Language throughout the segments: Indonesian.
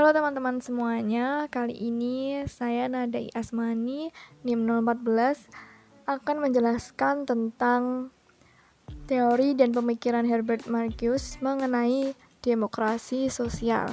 Halo teman-teman semuanya, kali ini saya Nadai Asmani, NIM 014, akan menjelaskan tentang teori dan pemikiran Herbert Marcuse mengenai demokrasi sosial.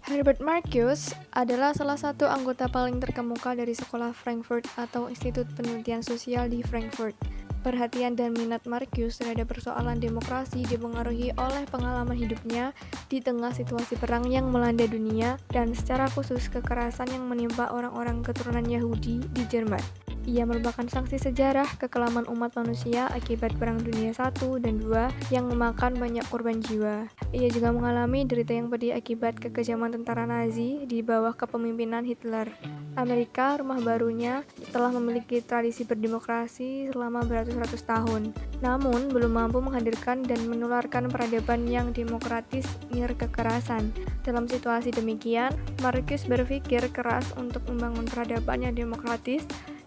Herbert Marcuse adalah salah satu anggota paling terkemuka dari sekolah Frankfurt atau Institut Penelitian Sosial di Frankfurt. Perhatian dan minat Marcuse terhadap persoalan demokrasi dipengaruhi oleh pengalaman hidupnya di tengah situasi perang yang melanda dunia dan secara khusus kekerasan yang menimpa orang-orang keturunan Yahudi di Jerman. Ia merupakan saksi sejarah kekelaman umat manusia akibat Perang Dunia I dan II yang memakan banyak korban jiwa. Ia juga mengalami derita yang pedih akibat kekejaman tentara Nazi di bawah kepemimpinan Hitler. Amerika, rumah barunya, telah memiliki tradisi berdemokrasi selama beratus-ratus tahun, namun belum mampu menghadirkan dan menularkan peradaban yang demokratis kekerasan. Dalam situasi demikian, Marcuse berpikir keras untuk membangun peradaban yang demokratis,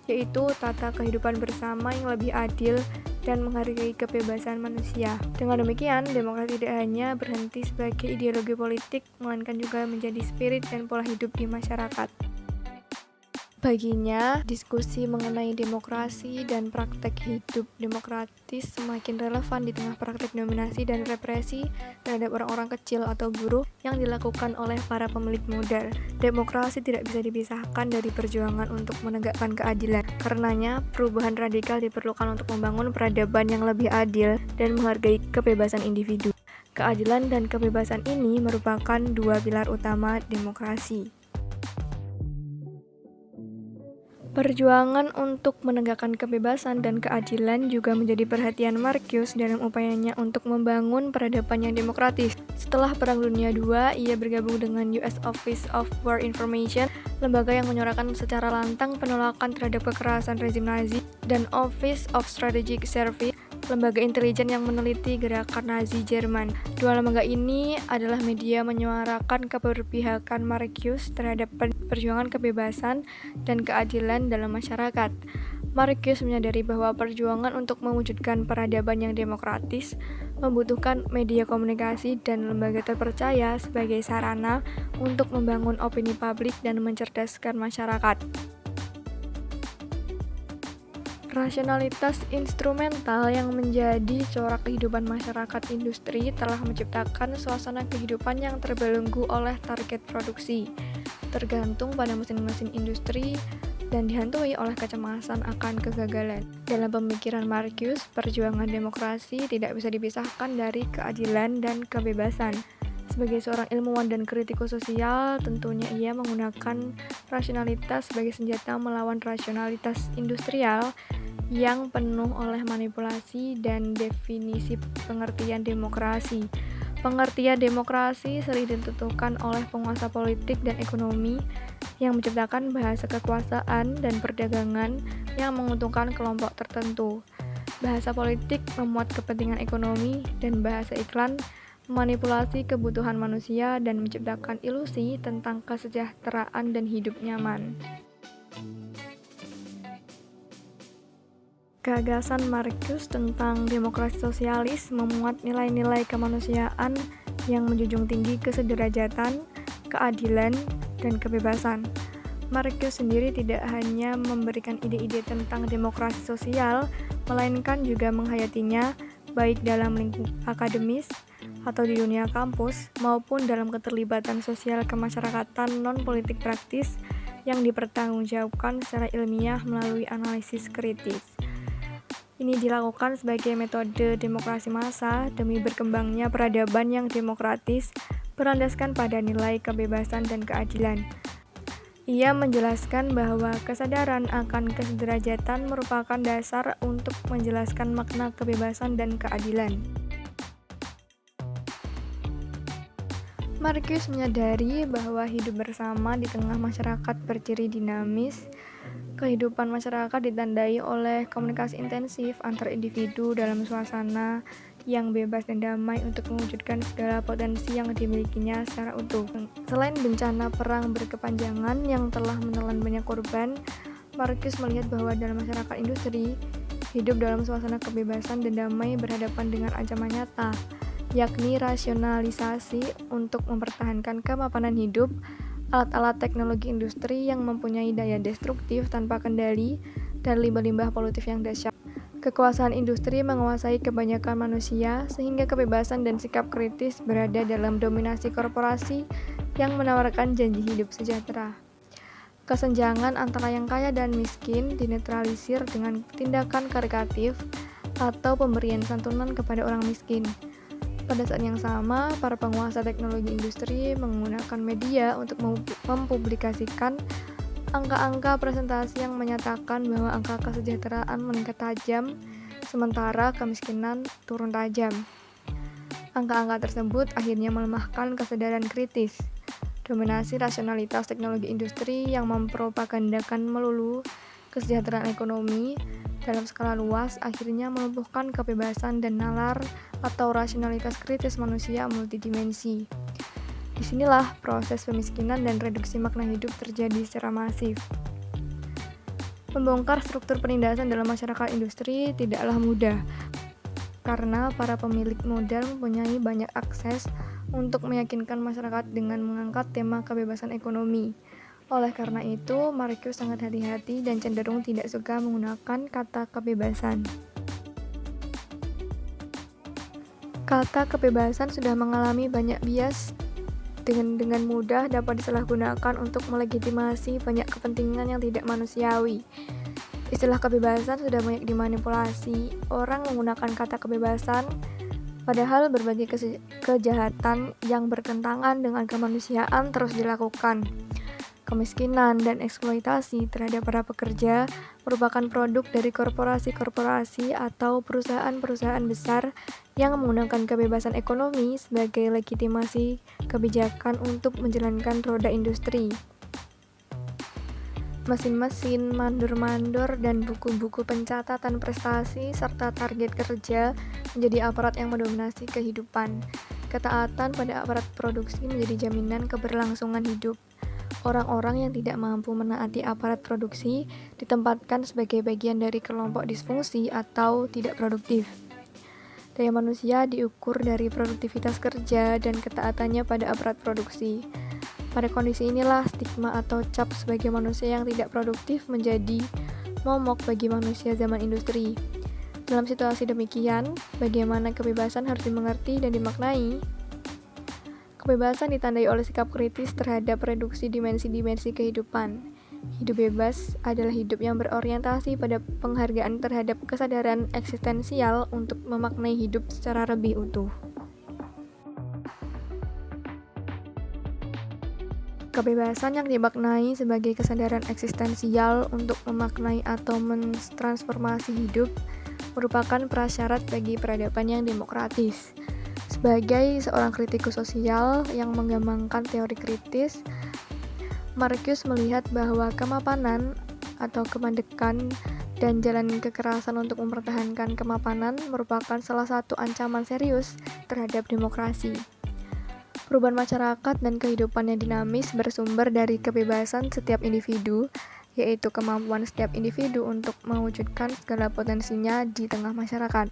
yaitu tata kehidupan bersama yang lebih adil dan menghargai kebebasan manusia. Dengan demikian, demokrasi tidak hanya berhenti sebagai ideologi politik, melainkan juga menjadi spirit dan pola hidup di masyarakat. Baginya, diskusi mengenai demokrasi dan praktek hidup demokratis semakin relevan di tengah praktek dominasi dan represi terhadap orang-orang kecil atau buruh yang dilakukan oleh para pemilik modal. Demokrasi tidak bisa dipisahkan dari perjuangan untuk menegakkan keadilan. Karenanya, perubahan radikal diperlukan untuk membangun peradaban yang lebih adil dan menghargai kebebasan individu. Keadilan dan kebebasan ini merupakan dua pilar utama demokrasi. Perjuangan untuk menegakkan kebebasan dan keadilan juga menjadi perhatian Marcuse dalam upayanya untuk membangun peradaban yang demokratis. Setelah Perang Dunia II, ia bergabung dengan US Office of War Information, lembaga yang menyuarakan secara lantang penolakan terhadap kekerasan rezim Nazi, dan Office of Strategic Service, lembaga intelijen yang meneliti gerakan Nazi Jerman. Dua lembaga ini adalah media menyuarakan keberpihakan Marcuse terhadap perjuangan kebebasan dan keadilan dalam masyarakat. Marcuse menyadari bahwa perjuangan untuk mewujudkan peradaban yang demokratis membutuhkan media komunikasi dan lembaga terpercaya sebagai sarana untuk membangun opini publik dan mencerdaskan masyarakat. Rasionalitas instrumental yang menjadi corak kehidupan masyarakat industri telah menciptakan suasana kehidupan yang terbelenggu oleh target produksi, tergantung pada mesin-mesin industri, dan dihantui oleh kecemasan akan kegagalan. Dalam pemikiran Marcuse, perjuangan demokrasi tidak bisa dipisahkan dari keadilan dan kebebasan. Sebagai seorang ilmuwan dan kritikus sosial, tentunya ia menggunakan rasionalitas sebagai senjata melawan rasionalitas industrial yang penuh oleh manipulasi dan definisi pengertian demokrasi. Pengertian demokrasi sering ditentukan oleh penguasa politik dan ekonomi yang menciptakan bahasa kekuasaan dan perdagangan yang menguntungkan kelompok tertentu. Bahasa politik memuat kepentingan ekonomi dan bahasa iklan memanipulasi kebutuhan manusia dan menciptakan ilusi tentang kesejahteraan dan hidup nyaman. Gagasan Marcuse tentang demokrasi sosialis memuat nilai-nilai kemanusiaan yang menjunjung tinggi kesederajatan, keadilan, dan kebebasan. Marcuse sendiri tidak hanya memberikan ide-ide tentang demokrasi sosial, melainkan juga menghayatinya baik dalam lingkup akademis atau di dunia kampus maupun dalam keterlibatan sosial kemasyarakatan non-politik praktis yang dipertanggungjawabkan secara ilmiah melalui analisis kritis. Ini dilakukan sebagai metode demokrasi massa demi berkembangnya peradaban yang demokratis berlandaskan pada nilai kebebasan dan keadilan. Ia menjelaskan bahwa kesadaran akan kesederajatan merupakan dasar untuk menjelaskan makna kebebasan dan keadilan. Marcuse menyadari bahwa hidup bersama di tengah masyarakat berciri dinamis. Kehidupan masyarakat ditandai oleh komunikasi intensif antar individu dalam suasana yang bebas dan damai untuk mewujudkan segala potensi yang dimilikinya secara utuh. Selain bencana perang berkepanjangan yang telah menelan banyak korban, Marcuse melihat bahwa dalam masyarakat industri, hidup dalam suasana kebebasan dan damai berhadapan dengan ancaman nyata. yakni rasionalisasi untuk mempertahankan kemapanan hidup, alat-alat teknologi industri yang mempunyai daya destruktif tanpa kendali, dan limbah-limbah polutif yang dahsyat. Kekuasaan industri menguasai kebanyakan manusia, sehingga kebebasan dan sikap kritis berada dalam dominasi korporasi yang menawarkan janji hidup sejahtera. Kesenjangan antara yang kaya dan miskin dinetralisir dengan tindakan karitatif atau pemberian santunan kepada orang miskin. Pada saat yang sama, para penguasa teknologi industri menggunakan media untuk mempublikasikan angka-angka presentasi yang menyatakan bahwa angka kesejahteraan meningkat tajam, sementara kemiskinan turun tajam. Angka-angka tersebut akhirnya melemahkan kesadaran kritis. Dominasi rasionalitas teknologi industri yang mempropagandakan melulu kesejahteraan ekonomi dalam skala luas akhirnya melumpuhkan kebebasan dan nalar atau rasionalitas kritis manusia multidimensi. Disinilah proses pemiskinan dan reduksi makna hidup terjadi secara masif. Membongkar struktur penindasan dalam masyarakat industri tidaklah mudah, karena para pemilik modal mempunyai banyak akses untuk meyakinkan masyarakat dengan mengangkat tema kebebasan ekonomi. Oleh karena itu, Marcuse sangat hati-hati dan cenderung tidak suka menggunakan kata kebebasan. Kata kebebasan sudah mengalami banyak bias dengan mudah dapat disalahgunakan untuk melegitimasi banyak kepentingan yang tidak manusiawi. Istilah kebebasan sudah banyak dimanipulasi. Orang menggunakan kata kebebasan, padahal berbagai kejahatan yang bertentangan dengan kemanusiaan terus dilakukan. Kemiskinan dan eksploitasi terhadap para pekerja merupakan produk dari korporasi-korporasi atau perusahaan-perusahaan besar yang menggunakan kebebasan ekonomi sebagai legitimasi kebijakan untuk menjalankan roda industri. Mesin-mesin, mandor-mandor, dan buku-buku pencatatan prestasi serta target kerja menjadi aparat yang mendominasi kehidupan. Ketaatan pada aparat produksi menjadi jaminan keberlangsungan hidup. Orang-orang yang tidak mampu menaati aparat produksi ditempatkan sebagai bagian dari kelompok disfungsi atau tidak produktif. Daya manusia diukur dari produktivitas kerja dan ketaatannya pada aparat produksi. Pada kondisi inilah stigma atau cap sebagai manusia yang tidak produktif menjadi momok bagi manusia zaman industri. Dalam situasi demikian, bagaimana kebebasan harus dimengerti dan dimaknai? Kebebasan ditandai oleh sikap kritis terhadap reduksi dimensi-dimensi kehidupan. Hidup bebas adalah hidup yang berorientasi pada penghargaan terhadap kesadaran eksistensial untuk memaknai hidup secara lebih utuh. Kebebasan yang dimaknai sebagai kesadaran eksistensial untuk memaknai atau mentransformasi hidup merupakan prasyarat bagi peradaban yang demokratis. Sebagai seorang kritikus sosial yang mengembangkan teori kritis, Marcuse melihat bahwa kemapanan atau kemandekan dan jalan kekerasan untuk mempertahankan kemapanan merupakan salah satu ancaman serius terhadap demokrasi. Perubahan masyarakat dan kehidupan yang dinamis bersumber dari kebebasan setiap individu, yaitu kemampuan setiap individu untuk mewujudkan segala potensinya di tengah masyarakat.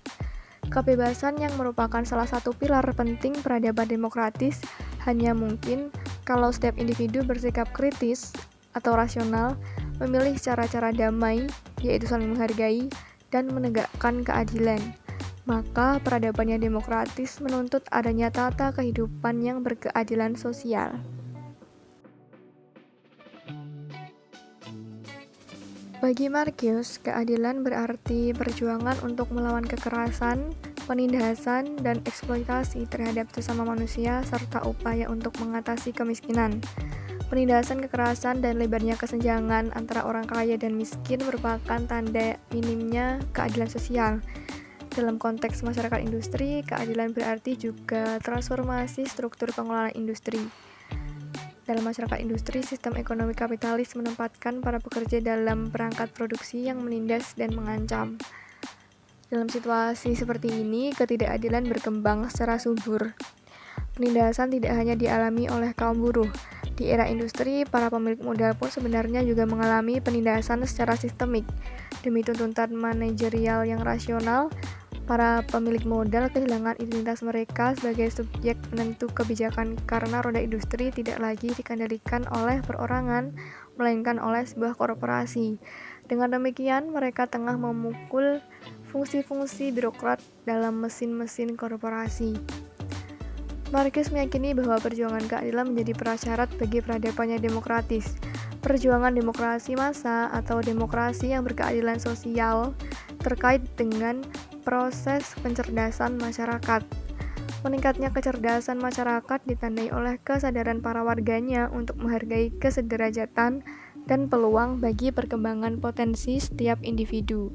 Kebebasan yang merupakan salah satu pilar penting peradaban demokratis hanya mungkin kalau setiap individu bersikap kritis atau rasional, memilih cara-cara damai, yaitu saling menghargai dan menegakkan keadilan. Maka peradaban yang demokratis menuntut adanya tata kehidupan yang berkeadilan sosial. Bagi Marcuse, keadilan berarti perjuangan untuk melawan kekerasan, penindasan, dan eksploitasi terhadap sesama manusia serta upaya untuk mengatasi kemiskinan. Penindasan kekerasan dan lebarnya kesenjangan antara orang kaya dan miskin merupakan tanda minimnya keadilan sosial. Dalam konteks masyarakat industri, keadilan berarti juga transformasi struktur pengelolaan industri. Dalam masyarakat industri, sistem ekonomi kapitalis menempatkan para pekerja dalam perangkat produksi yang menindas dan mengancam. Dalam situasi seperti ini, ketidakadilan berkembang secara subur. Penindasan tidak hanya dialami oleh kaum buruh. Di era industri, para pemilik modal pun sebenarnya juga mengalami penindasan secara sistemik. Demi tuntutan manajerial yang rasional, Para pemilik modal kehilangan identitas mereka sebagai subjek penentu kebijakan karena roda industri tidak lagi dikendalikan oleh perorangan, melainkan oleh sebuah korporasi. Dengan demikian, mereka tengah memukul fungsi-fungsi birokrat dalam mesin-mesin korporasi. Marcus meyakini bahwa perjuangan keadilan menjadi prasyarat bagi peradaban yang demokratis. Perjuangan demokrasi massa atau demokrasi yang berkeadilan sosial terkait dengan proses pencerdasan masyarakat. Meningkatnya kecerdasan masyarakat ditandai oleh kesadaran para warganya untuk menghargai kesederajatan dan peluang bagi perkembangan potensi setiap individu.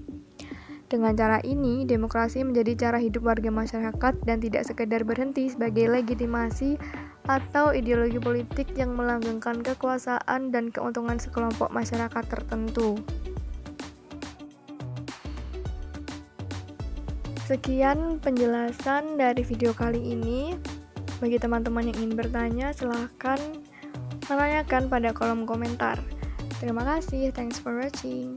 Dengan cara ini, demokrasi menjadi cara hidup warga masyarakat dan tidak sekedar berhenti sebagai legitimasi atau ideologi politik yang melanggengkan kekuasaan dan keuntungan sekelompok masyarakat tertentu. Sekian penjelasan dari video kali ini. Bagi teman-teman yang ingin bertanya, silahkan menanyakan pada kolom komentar. Terima kasih, thanks for watching.